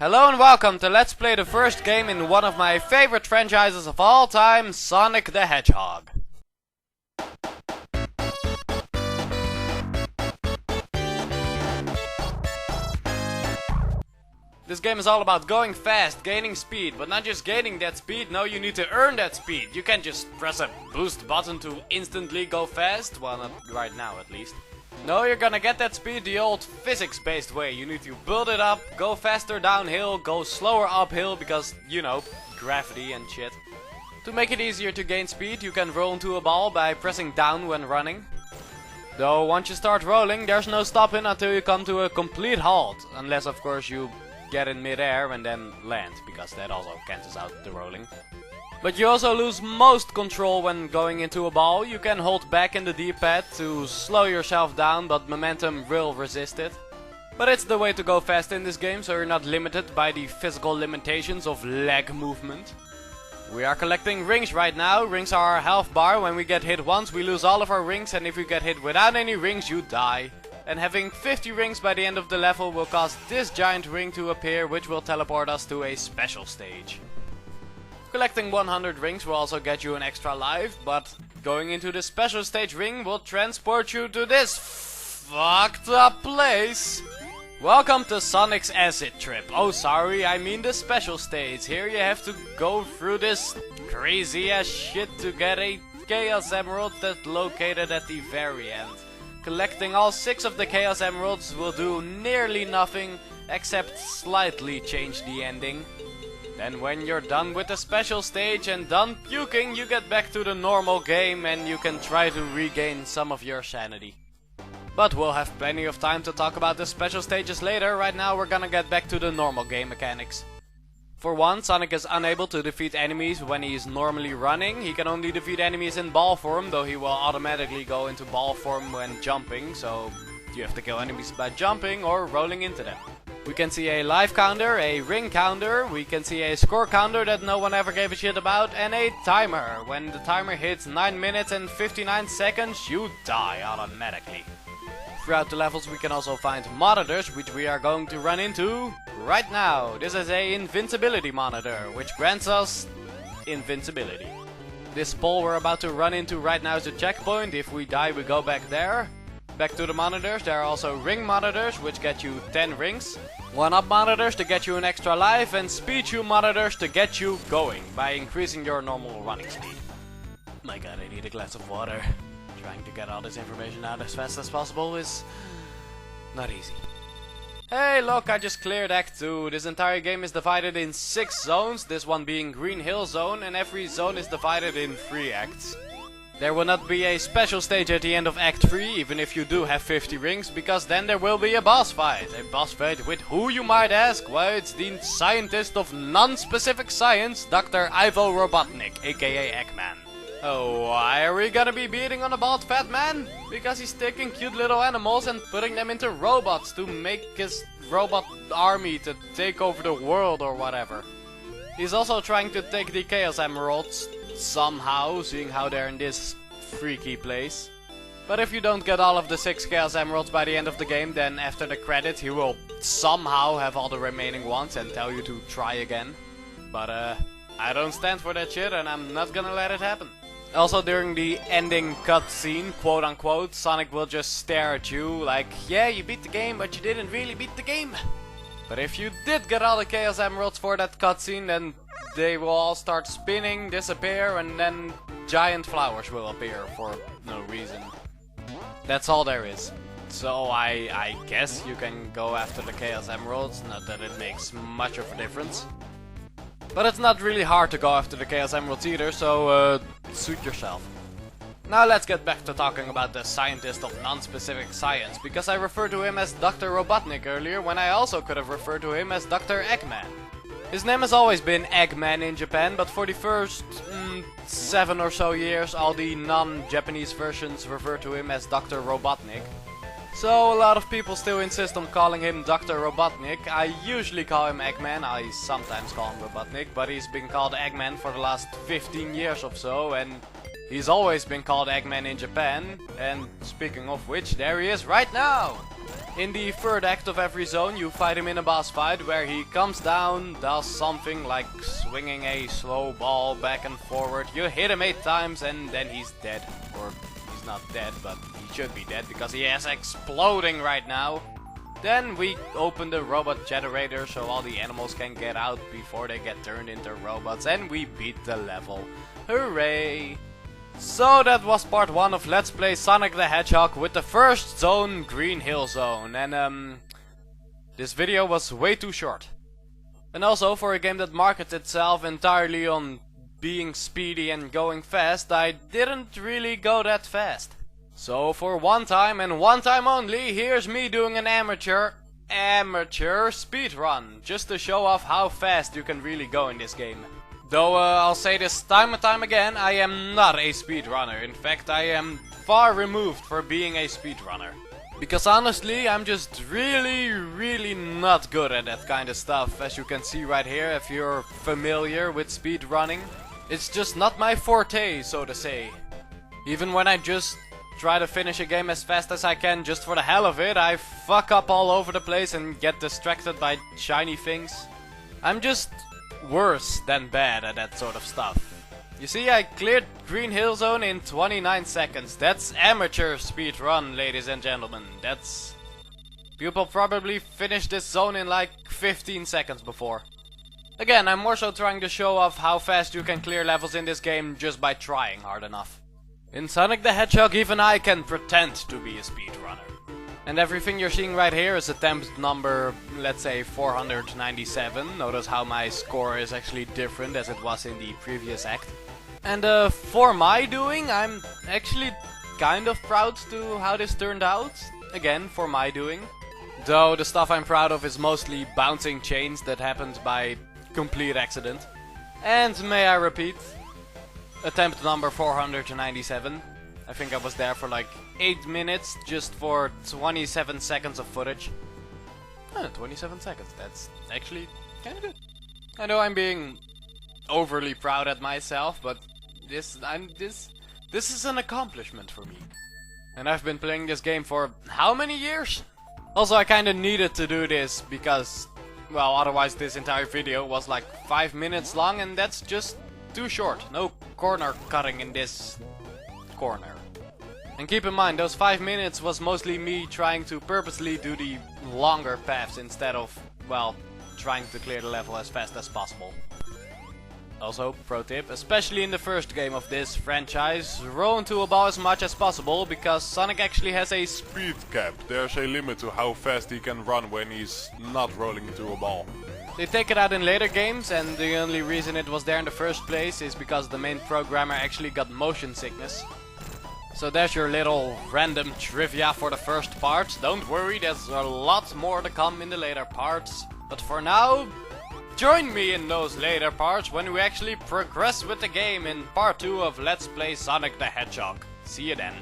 Hello and welcome to Let's Play the first game in one of my favorite franchises of all time, Sonic the Hedgehog. This game is all about going fast, gaining speed, but not just gaining that speed, no, you need to earn that speed. You can't just press a boost button to instantly go fast, well, not right now at least. No, you're gonna get that speed the old physics-based way. You need to build it up, go faster downhill, go slower uphill because, you know, gravity and shit. To make it easier to gain speed, you can roll into a ball by pressing down when running. Though once you start rolling, there's no stopping until you come to a complete halt. Unless, of course, you get in midair and then land, because that also cancels out the rolling. But you also lose most control when going into a ball. You can hold back in the D-pad to slow yourself down, but momentum will resist it. But it's the way to go fast in this game, so you're not limited by the physical limitations of leg movement. We are collecting rings right now. Rings are our health bar. When we get hit once, we lose all of our rings, and if you get hit without any rings, you die. And having 50 rings by the end of the level will cause this giant ring to appear, which will teleport us to a special stage. Collecting 100 rings will also get you an extra life, but going into the special stage ring will transport you to this fucked up place. Welcome to Sonic's acid trip. Oh sorry, I mean the special stage. Here you have to go through this crazy ass shit to get a Chaos Emerald that's located at the very end. Collecting all 6 of the Chaos Emeralds will do nearly nothing except slightly change the ending. Then when you're done with the special stage and done puking, you get back to the normal game and you can try to regain some of your sanity. But we'll have plenty of time to talk about the special stages later. Right now we're gonna get back to the normal game mechanics. For one, Sonic is unable to defeat enemies when he is normally running. He can only defeat enemies in ball form, though he will automatically go into ball form when jumping, so you have to kill enemies by jumping or rolling into them. We can see a life counter, a ring counter, we can see a score counter that no one ever gave a shit about, and a timer. When the timer hits 9 minutes and 59 seconds, you die automatically. Throughout the levels we can also find monitors, which we are going to run into right now. This is a invincibility monitor, which grants us invincibility. This pole we're about to run into right now is a checkpoint. If we die, we go back there. Back to the monitors, there are also ring monitors, which get you 10 rings. 1-up monitors to get you an extra life, and speed tube monitors to get you going by increasing your normal running speed. My god, I need a glass of water. Trying to get all this information out as fast as possible is not easy. Hey look, I just cleared Act 2. This entire game is divided in 6 zones, this one being Green Hill Zone, and every zone is divided in 3 acts. There will not be a special stage at the end of Act 3, even if you do have 50 rings, because then there will be a boss fight. A boss fight with who, you might ask? Well, it's the scientist of non-specific science, Dr. Ivo Robotnik, aka Eggman. Oh, why are we gonna be beating on a bald fat man? Because he's taking cute little animals and putting them into robots to make his robot army to take over the world or whatever. He's also trying to take the Chaos Emeralds somehow, seeing how they're in this freaky place. But if you don't get all of the 6 Chaos Emeralds by the end of the game, then after the credits he will somehow have all the remaining ones and tell you to try again. But I don't stand for that shit and I'm not gonna let it happen. Also during the ending cutscene, quote unquote, Sonic will just stare at you like, yeah, you beat the game, but you didn't really beat the game. But if you did get all the Chaos Emeralds for that cutscene, then they will all start spinning, disappear, and then giant flowers will appear for no reason. That's all there is. So I guess you can go after the Chaos Emeralds, not that it makes much of a difference. But it's not really hard to go after the Chaos Emeralds either, so suit yourself. Now let's get back to talking about the scientist of non-specific science, because I referred to him as Dr. Robotnik earlier when I also could have referred to him as Dr. Eggman. His name has always been Eggman in Japan, but for the first 7 or so years all the non-Japanese versions refer to him as Dr. Robotnik. So a lot of people still insist on calling him Dr. Robotnik. I usually call him Eggman, I sometimes call him Robotnik, but he's been called Eggman for the last 15 years or so, and he's always been called Eggman in Japan. And speaking of which, there he is right now! In the third act of every zone you fight him in a boss fight where he comes down, does something like swinging a slow ball back and forward. You hit him 8 times and then he's dead. Or he's not dead, but he should be dead because he is exploding right now. Then we open the robot generator so all the animals can get out before they get turned into robots, and we beat the level. Hooray! So that was part 1 of Let's Play Sonic the Hedgehog with the first zone, Green Hill Zone. And this video was way too short. And also, for a game that markets itself entirely on being speedy and going fast, I didn't really go that fast. So for one time and one time only, here's me doing an amateur speedrun, just to show off how fast you can really go in this game. Though I'll say this time and time again, I am not a speedrunner. In fact, I am far removed from being a speedrunner. Because honestly, I'm just really not good at that kind of stuff, as you can see right here if you're familiar with speedrunning. It's just not my forte, so to say. Even when I just try to finish a game as fast as I can just for the hell of it, I fuck up all over the place and get distracted by shiny things. I'm just worse than bad at that sort of stuff. You see, I cleared Green Hill Zone in 29 seconds. That's amateur speedrun, ladies and gentlemen. That's... People probably finished this zone in like 15 seconds before. Again, I'm more so trying to show off how fast you can clear levels in this game just by trying hard enough. In Sonic the Hedgehog, even I can pretend to be a speedrunner. And everything you're seeing right here is attempt number, let's say, 497. Notice how my score is actually different as it was in the previous act. And for my doing, I'm actually kind of proud to how this turned out. Again, for my doing. Though the stuff I'm proud of is mostly bouncing chains that happened by complete accident. And may I repeat, attempt number 497. I think I was there for like 8 minutes just for 27 seconds of footage. 27 seconds, that's actually kinda good. I know I'm being overly proud at myself, but this is an accomplishment for me. And I've been playing this game for how many years? Also, I kinda needed to do this because, well, otherwise this entire video was like 5 minutes long, and that's just too short. No corner cutting in this corner. And keep in mind, those 5 minutes was mostly me trying to purposely do the longer paths instead of, well, trying to clear the level as fast as possible. Also, pro tip, especially in the first game of this franchise, roll into a ball as much as possible, because Sonic actually has a speed cap. There's a limit to how fast he can run when he's not rolling into a ball. They take it out in later games, and the only reason it was there in the first place is because the main programmer actually got motion sickness. So there's your little random trivia for the first part. Don't worry, there's a lot more to come in the later parts. But for now, join me in those later parts when we actually progress with the game in part 2 of Let's Play Sonic the Hedgehog. See you then.